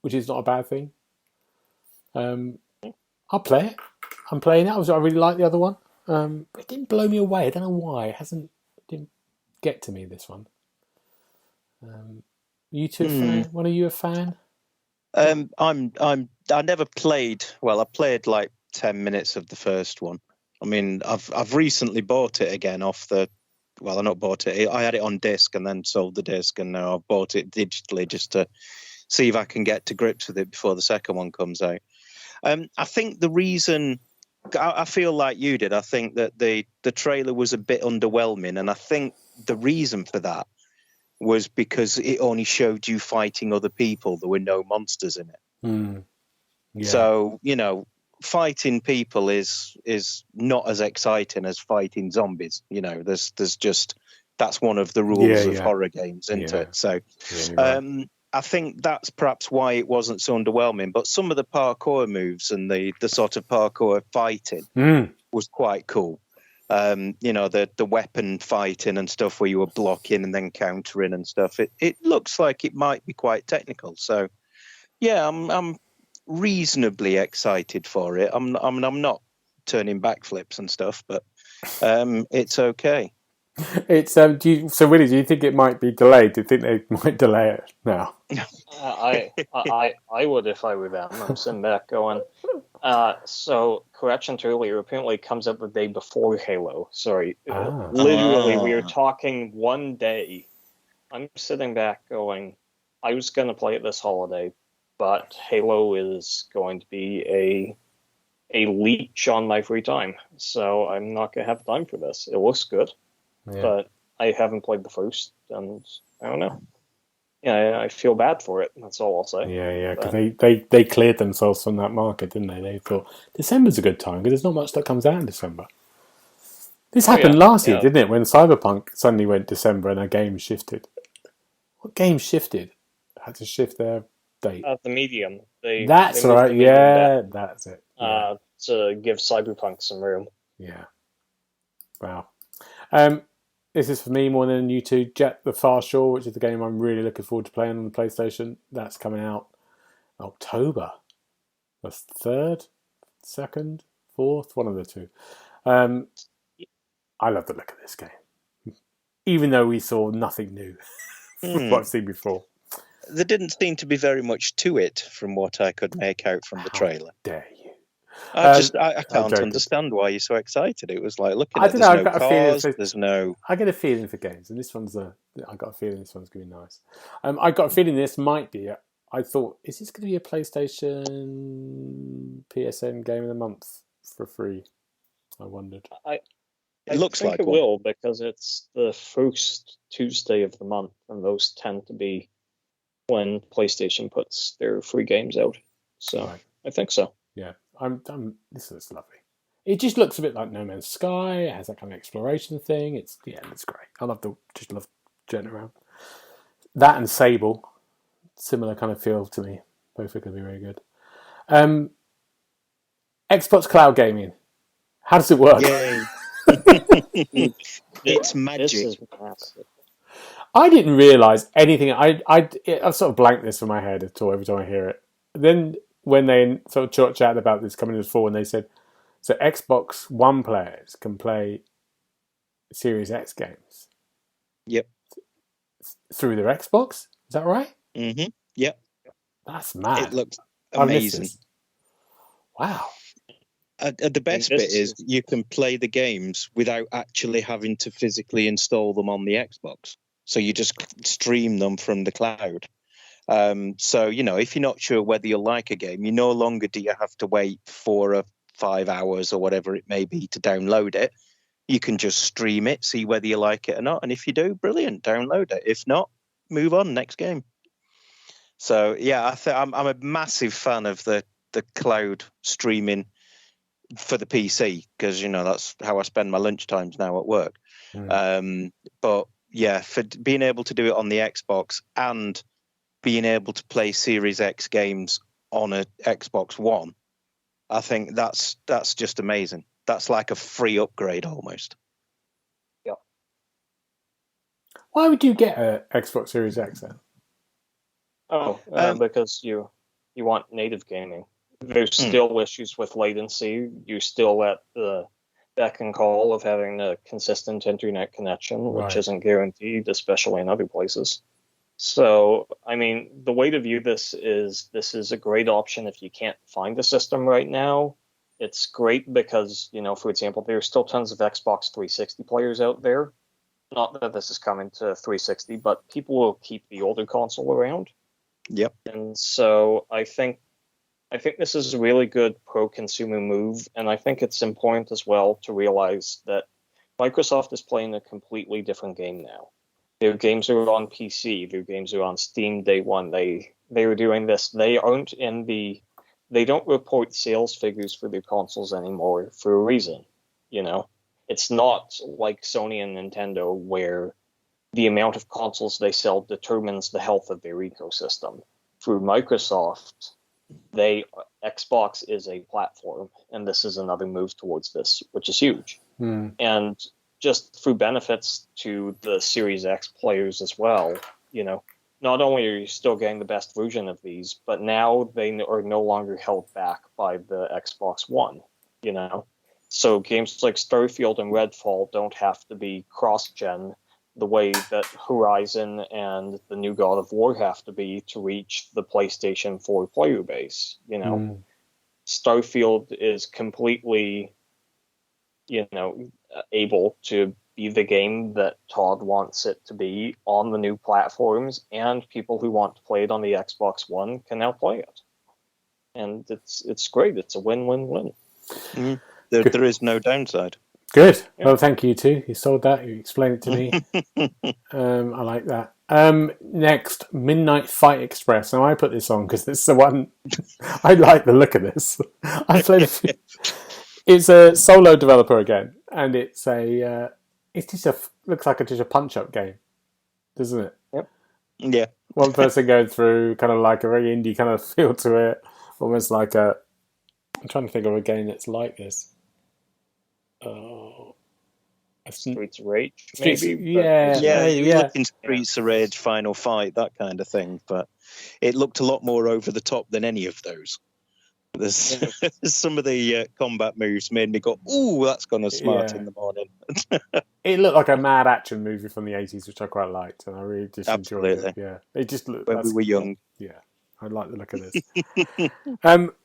which is not a bad thing. I'll play it. I'm playing it. I really like the other one. It didn't blow me away. I don't know why. It didn't get to me, this one. You two a fan? One of you a fan? I never played. Well, I played like 10 minutes of the first one. I mean, I've recently bought it again off the. Well, I not bought it. I had it on disc and then sold the disc, and now I've bought it digitally just to see if I can get to grips with it before the second one comes out. I think the reason I feel like you did. I think that the trailer was a bit underwhelming, and I think the reason for that was because it only showed you fighting other people. There were no monsters in it. Yeah. So fighting people is not as exciting as fighting zombies. There's just that's one of the rules of horror games, isn't it? So I think that's perhaps why it wasn't so underwhelming. But some of the parkour moves and the sort of parkour fighting was quite cool. The weapon fighting and stuff where you were blocking and then countering and stuff. It looks like it might be quite technical. So yeah, I'm reasonably excited for it. I'm not turning backflips and stuff, but it's okay. It's so Willie, do you think it might be delayed? Do you think they might delay it now? I would if I were them. I'm sitting back going. So correction to earlier. Apparently, it comes out the day before Halo. Sorry, literally, we were talking one day. I'm sitting back going. I was going to play it this holiday, but Halo is going to be a leech on my free time, so I'm not going to have time for this. It looks good. But I haven't played the first, and I don't know. Yeah, I feel bad for it. That's all I'll say. Yeah, because they cleared themselves from that market, didn't they? They thought December's a good time because there's not much that comes out in December. This happened last year, didn't it? When Cyberpunk suddenly went December and a game shifted. What game shifted? Had to shift their date. The Medium. That's right. Yeah, that's it. To give Cyberpunk some room. Yeah. Wow. This is for me more than you two. Jet the Far Shore, which is the game I'm really looking forward to playing on the PlayStation. That's coming out October. The 3rd, 2nd, 4th, one of the two. I love the look of this game. Even though we saw nothing new from what I've seen before. There didn't seem to be very much to it from what I could make out from the trailer. How dare you? I can't understand why you're so excited. It was like looking at there's no cars, there's no... I get a feeling for games, and this one's I got a feeling this one's going to be nice. I got a feeling this might be... I thought, is this going to be a PlayStation PSN Game of the Month for free? I wondered. It looks like it will, because it's the first Tuesday of the month, and those tend to be when PlayStation puts their free games out. So I think so. Yeah. This looks lovely. It just looks a bit like No Man's Sky. It has that kind of exploration thing. It's great. I love jetting around. That and Sable, similar kind of feel to me. Both are going to be very good. Xbox Cloud Gaming. How does it work? Yay. It's magic. I didn't realise anything. I sort of blank this from my head at all every time I hear it. Then when they sort of chatted about this coming as 4, and they said, so Xbox One players can play Series X games. Yep. Through their Xbox? Is that right? Mm-hmm. Yep. That's mad. It looks amazing. Wow. The best bit is you can play the games without actually having to physically install them on the Xbox. So you just stream them from the cloud. So, if you're not sure whether you like a game, you no longer do you have to wait 4 or 5 hours or whatever it may be to download it. You can just stream it, see whether you like it or not. And if you do, brilliant, download it. If not, move on, next game. So, yeah, I'm a massive fan of the cloud streaming for the PC because, that's how I spend my lunch times now at work. But, yeah, for being able to do it on the Xbox and being able to play Series X games on a Xbox One, I think that's just amazing. That's like a free upgrade almost. Yeah. Why would you get a Xbox Series X then? Because you want native gaming. There's still issues with latency. You're still at the beck and call of having a consistent internet connection, which isn't guaranteed, especially in other places. So, I mean, the way to view this is a great option if you can't find a system right now. It's great because, for example, there's still tons of Xbox 360 players out there. Not that this is coming to 360, but people will keep the older console around. Yep. And so I think I think this is a really good pro-consumer move, and I think it's important as well to realize that Microsoft is playing a completely different game now. Their games are on PC, their games are on Steam day one. They were doing this. They don't report sales figures for their consoles anymore for a reason. It's not like Sony and Nintendo where the amount of consoles they sell determines the health of their ecosystem. For Microsoft, Xbox is a platform, and this is another move towards this, which is huge. And just through benefits to the Series X players as well, not only are you still getting the best version of these, but now they are no longer held back by the Xbox One, So games like Starfield and Redfall don't have to be cross-gen the way that Horizon and the new God of War have to be to reach the PlayStation 4 player base. Starfield is completely, able to be the game that Todd wants it to be on the new platforms, and people who want to play it on the Xbox One can now play it. And it's great. It's a win-win-win. Mm-hmm. There is no downside. Good. Yeah. Well, thank you too. You sold that. You explained it to me. I like that. Next, Midnight Fight Express. Now I put this on because it's the one I like the look of this. I played it. It's a solo developer again, and it's just looks like just a punch-up game, doesn't it? Yep. Yeah. One person going through, kind of like a very indie kind of feel to it, almost like I'm trying to think of a game that's like this. Streets of Rage, maybe. You're looking Streets of Rage, Final Fight, that kind of thing. But it looked a lot more over the top than any of those. Some of the combat moves made me go, "Ooh, that's gonna smart in the morning." It looked like a mad action movie from the 80s, which I quite liked, and I really just enjoyed it. Yeah, it just looked when we were young. Yeah, I like the look of this.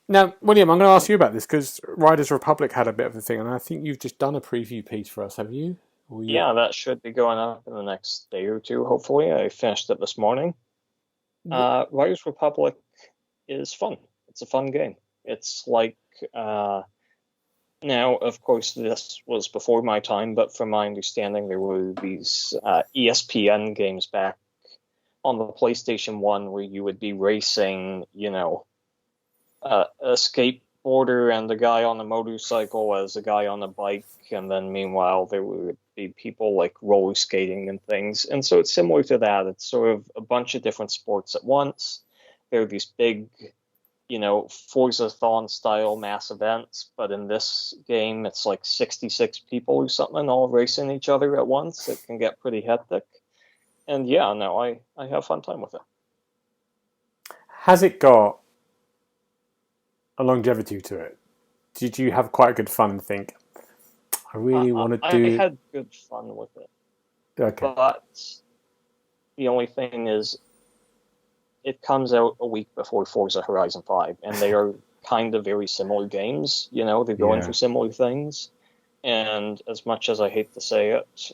Now, William, I'm going to ask you about this because Riders Republic had a bit of a thing, and I think you've just done a preview piece for us, have you? Yeah, that should be going up in the next day or two, hopefully. I finished it this morning. Riders Republic is fun. It's a fun game. It's like, now, of course, this was before my time, but from my understanding, there were these ESPN games back on the PlayStation 1 where you would be racing, a skateboarder and a guy on a motorcycle as a guy on a bike, and then meanwhile there would be people like roller skating and things. And so it's similar to that. It's sort of a bunch of different sports at once. There are these big, Forza-thon style mass events, but in this game it's like 66 people or something all racing each other at once. It can get pretty hectic. And I have fun time with it. Has it got a longevity to it? Did you have quite good fun and think, I really want to do... I had good fun with it. Okay. But the only thing is, it comes out a week before Forza Horizon 5, and they are kind of very similar games. They're going for similar things. And as much as I hate to say it,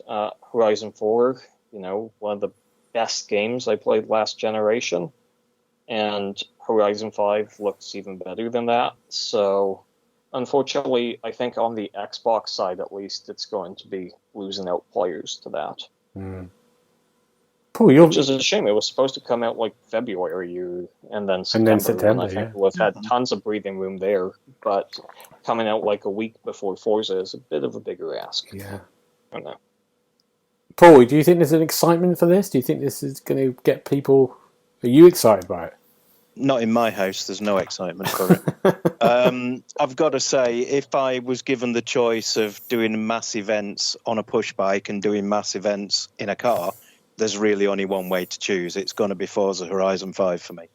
Horizon 4, one of the best games I played last generation. And Horizon 5 looks even better than that. So, unfortunately, I think on the Xbox side, at least, it's going to be losing out players to that. Cool, which is a shame. It was supposed to come out like February and then September. And I think we've had tons of breathing room there. But coming out like a week before Forza is a bit of a bigger ask. Yeah. I don't know. Paul, do you think there's an excitement for this? Do you think this is going to get people... Are you excited by it? Not in my house. There's no excitement for it. I've got to say, if I was given the choice of doing mass events on a push bike and doing mass events in a car, there's really only one way to choose. It's going to be Forza Horizon 5 for me.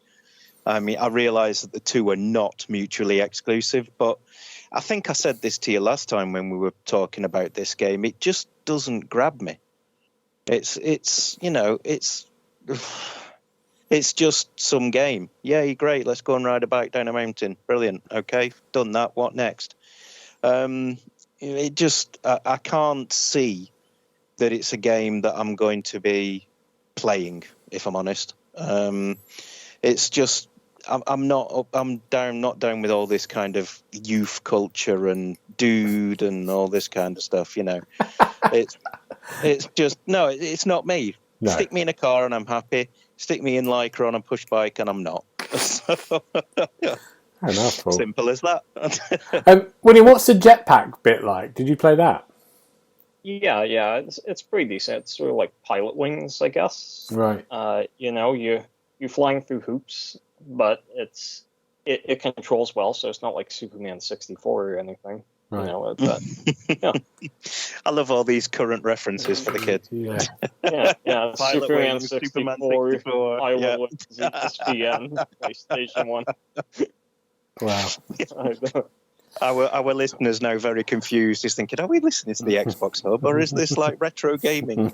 I mean, I realise that the two are not mutually exclusive, but I think I said this to you last time when we were talking about this game. It just doesn't grab me. It's just some game. Yay, great. Let's go and ride a bike down a mountain. Brilliant. Okay, done that. What next? I can't see that it's a game that I'm going to be playing, if I'm honest. It's just, I'm not down with all this kind of youth culture and dude and all this kind of stuff. It's just no, it's not me. No. Stick me in a car and I'm happy. Stick me in Lycra on a push bike and I'm not. So, Fair enough, Paul. simple as that. William, what's the jetpack bit like? Did you play that? Yeah, it's pretty decent. It's sort of like Pilot Wings, I guess. Right. You're flying through hoops, but it controls well, so it's not like Superman 64 or anything. Right. Yeah. I love all these current references for the kids. Yeah. Yeah. Pilot Superman Wings, 64, Pilot yeah. Wings, ESPN, PlayStation 1. Wow. Our listeners now very confused. He's thinking, are we listening to the Xbox Hub or is this like retro gaming?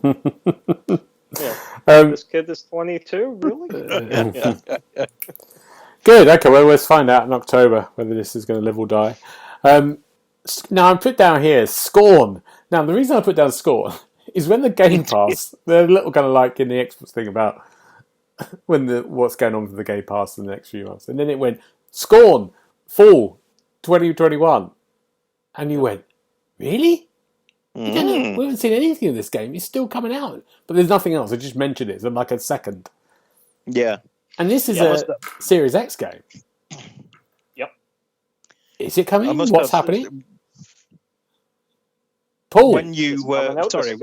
Yeah. This kid is 22, really? Good. Okay. Well, let's find out in October whether this is going to live or die. Now I put down here Scorn. Now the reason I put down Scorn is when the Game Pass, they're a little kind of like in the Xbox thing about what's going on with the Game Pass in the next few months, and then it went Scorn Fall 2021, and you went, really? We haven't seen anything of this game. It's still coming out, but there's nothing else. I just mentioned it in like a second. Yeah. And this is a Series X game. Yep. Is it coming? What's happening? Paul. When you sorry,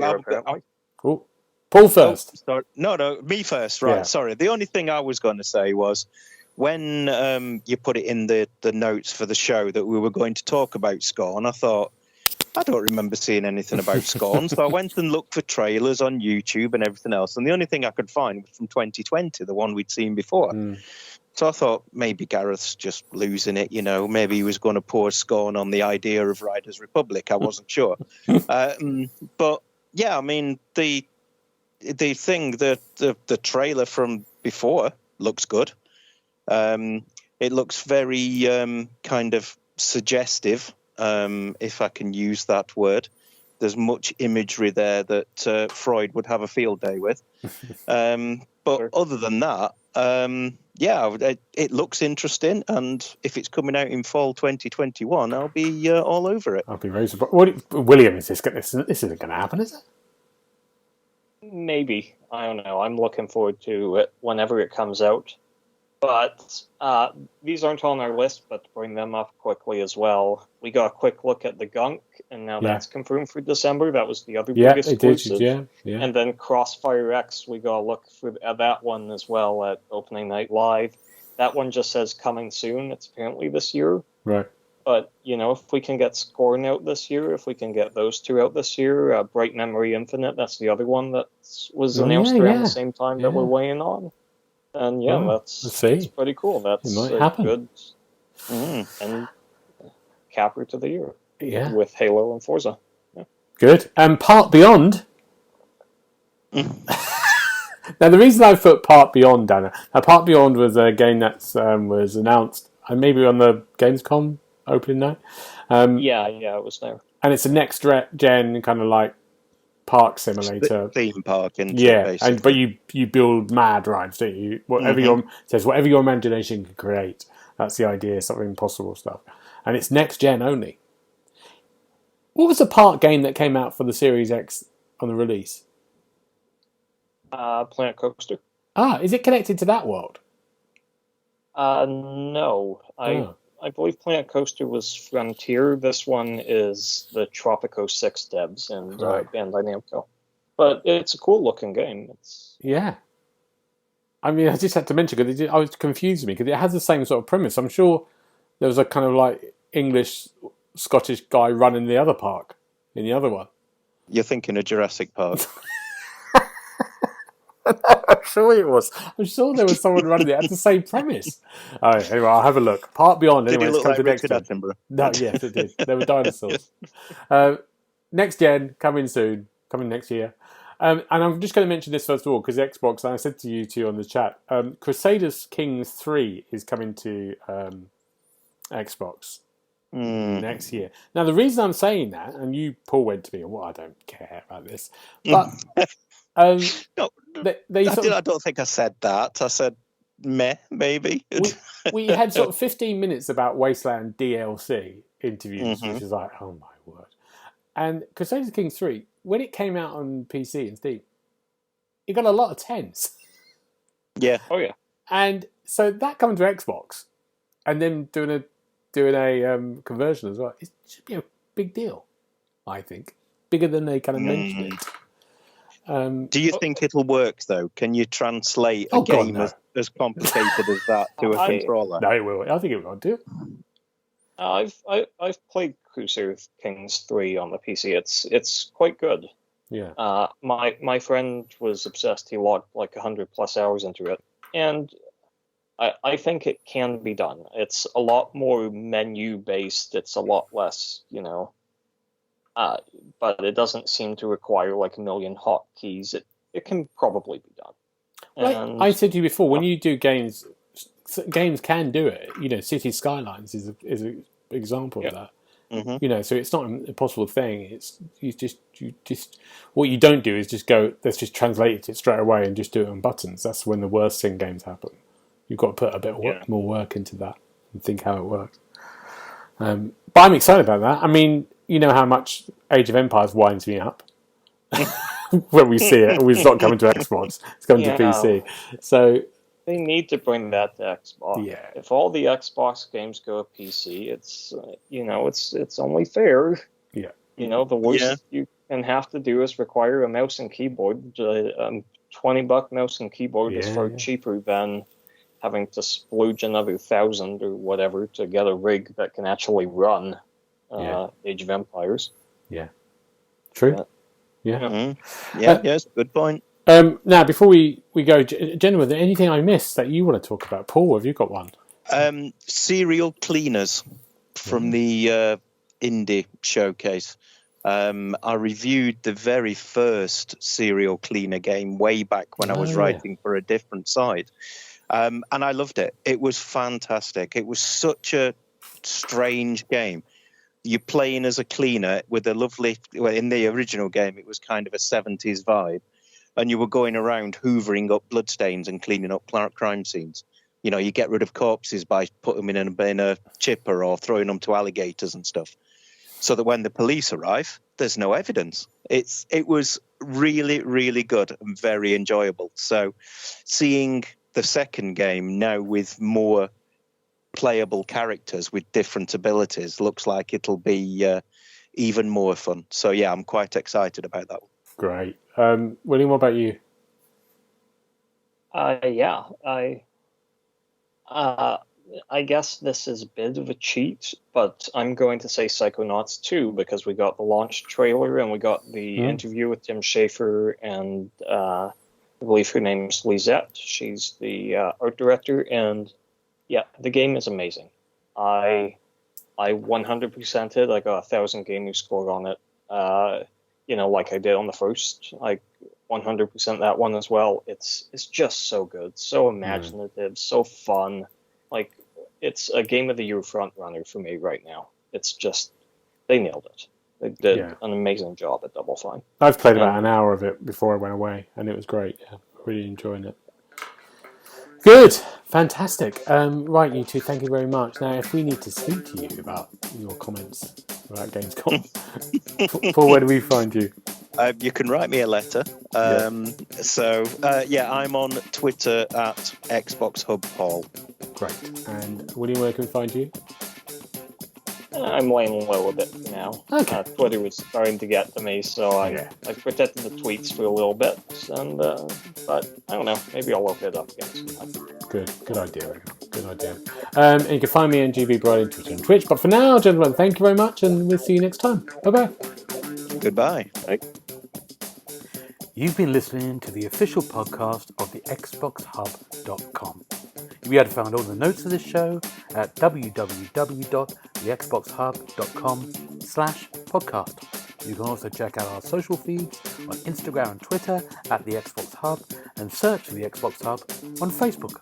Paul first. No, me first. Right. Yeah. Sorry. The only thing I was going to say was when you put it in the notes for the show that we were going to talk about Scorn, I thought, I don't remember seeing anything about Scorn. So I went and looked for trailers on YouTube and everything else. And the only thing I could find was from 2020, the one we'd seen before. So I thought maybe Gareth's just losing it, maybe he was going to pour Scorn on the idea of Riders Republic. I wasn't sure. But yeah, I mean, the thing, the trailer from before looks good. It looks very kind of suggestive, if I can use that word. There's much imagery there that Freud would have a field day with. But other than that, it looks interesting. And if it's coming out in fall 2021, I'll be all over it. I'll be very surprised. William, this isn't going to happen, is it? Maybe. I don't know. I'm looking forward to it whenever it comes out. But these aren't on our list, but to bring them up quickly as well, we got a quick look at the Gunk, and now that's confirmed for December. That was the other biggest exclusive. Yeah. And then Crossfire X, we got a look at that one as well at Opening Night Live. That one just says coming soon. It's apparently this year. Right. But, if we can get Scorn out this year, if we can get those two out this year, Bright Memory Infinite, that's the other one that was announced around the same time that we're weighing on. And that's pretty cool. That's a good and capper to the year. Yeah, with Halo and Forza. Yeah. Good. And Part Beyond. Now, the reason I put Part Beyond down there, Part Beyond was a game that was announced maybe on the Gamescom opening night. It was there. And it's a next gen kind of like park simulator, theme park, but you build mad rides, don't you? Whatever your imagination can create. That's the idea. Something impossible stuff, and it's next gen only. What was the park game that came out for the Series X on the release? Planet Coaster. Is it connected to that world? No, I believe Planet Coaster was Frontier. This one is the Tropico 6 devs and Bandai Namco. But it's a cool-looking game. I mean, I just had to mention, because I was confused me, because it has the same sort of premise. I'm sure there was a kind of like English-Scottish guy running the other park in the other one. You're thinking of Jurassic Park. I'm sure it was. I'm sure there was someone running it. It had the same premise. Anyway, I'll have a look. Part Beyond. Did anyway, it look like Richard Attenborough? No, yes, it did. There were dinosaurs. Next gen, coming soon. Coming next year. And I'm just going to mention this first of all, because Xbox, and I said to you two on the chat, Crusaders Kings 3 is coming to Xbox next year. Now, the reason I'm saying that, and you, Paul, went to me, I don't care about this, but... No, I don't think I said that. I said meh, maybe. We had sort of 15 minutes about Wasteland DLC interviews, which is like, oh my word. And Crusader Kings 3, when it came out on PC and Steam, it got a lot of 10s. Yeah. Oh yeah. And so that coming to Xbox and then doing a conversion as well, it should be a big deal, I think. Bigger than they kind of mention it. Do you think it'll work, though? Can you translate a God, game no. as complicated as that to a controller? No, it will. I think it will do. I've played Crusader Kings 3 on the PC. It's quite good. Yeah. My friend was obsessed. He logged like 100+ hours into it, and I think it can be done. It's a lot more menu based. It's a lot less, but it doesn't seem to require like a million hotkeys. It can probably be done. Like I said to you before, when you do games can do it. City Skylines is an example of that. Mm-hmm. So it's not an impossible thing. It's you just what you don't do is just go, let's just translate it straight away and just do it on buttons. That's when the worst thing games happen. You've got to put a bit more work into that and think how it works. But I'm excited about that. I mean, you know how much Age of Empires winds me up when we see it. It's not coming to Xbox. It's coming to PC. So they need to bring that to Xbox. Yeah. If all the Xbox games go to PC, it's it's only fair. Yeah. The worst you can have to do is require a mouse and keyboard. $20 mouse and keyboard is far cheaper than having to splooge another 1,000 or whatever to get a rig that can actually run Age of Empires. Yeah. True. Yeah. Mm-hmm. Yeah, yes, good point. Now, before we go, Jenna, is there anything I missed that you want to talk about? Paul, have you got one? Serial Cleaners from the indie showcase. I reviewed the very first serial cleaner game way back when I was writing for a different site. And I loved it. It was fantastic. It was such a strange game. You're playing as a cleaner with a lovely... Well, in the original game, it was kind of a 70s vibe. And you were going around hoovering up bloodstains and cleaning up crime scenes. You get rid of corpses by putting them in a chipper or throwing them to alligators and stuff. So that when the police arrive, there's no evidence. It was really, really good and very enjoyable. So seeing the second game now with more playable characters with different abilities looks like it'll be even more fun. So yeah, I'm quite excited about that one. Great. William, what about you? I guess this is a bit of a cheat, but I'm going to say Psychonauts 2 because we got the launch trailer and we got the interview with Tim Schafer and I believe her name is Lisette. She's the art director, and yeah, the game is amazing. I 100%ed it. I got 1,000 gamer score on it. Like I did on the first, like 100% that one as well. It's just so good, so imaginative, so fun. Like, it's a Game of the Year front runner for me right now. It's just, they nailed it. They did an amazing job at Double Fine. I've played about an hour of it before I went away, and it was great. Yeah, really enjoying it. Good. Fantastic. Right, you two, thank you very much. Now, if we need to speak to you about your comments about Gamescom, Paul, where do we find you? You can write me a letter. So, I'm on Twitter at TheXboxHub. Great. And William, where can we find you? I'm laying low a bit for now. Okay. Twitter was starting to get to me, so I protected the tweets for a little bit. And but I don't know, maybe I'll open it up again sometime. Good idea. Good idea. And you can find me on GB Bride on Twitter and Twitch. But for now, gentlemen, thank you very much, and we'll see you next time. Bye-bye. Goodbye. Bye. You've been listening to the official podcast of TheXboxHub.com. You'll be able to find all the notes of this show at www.TheXboxHub.com/podcast. You can also check out our social feeds on Instagram and Twitter at The Xbox Hub, and search for The Xbox Hub on Facebook.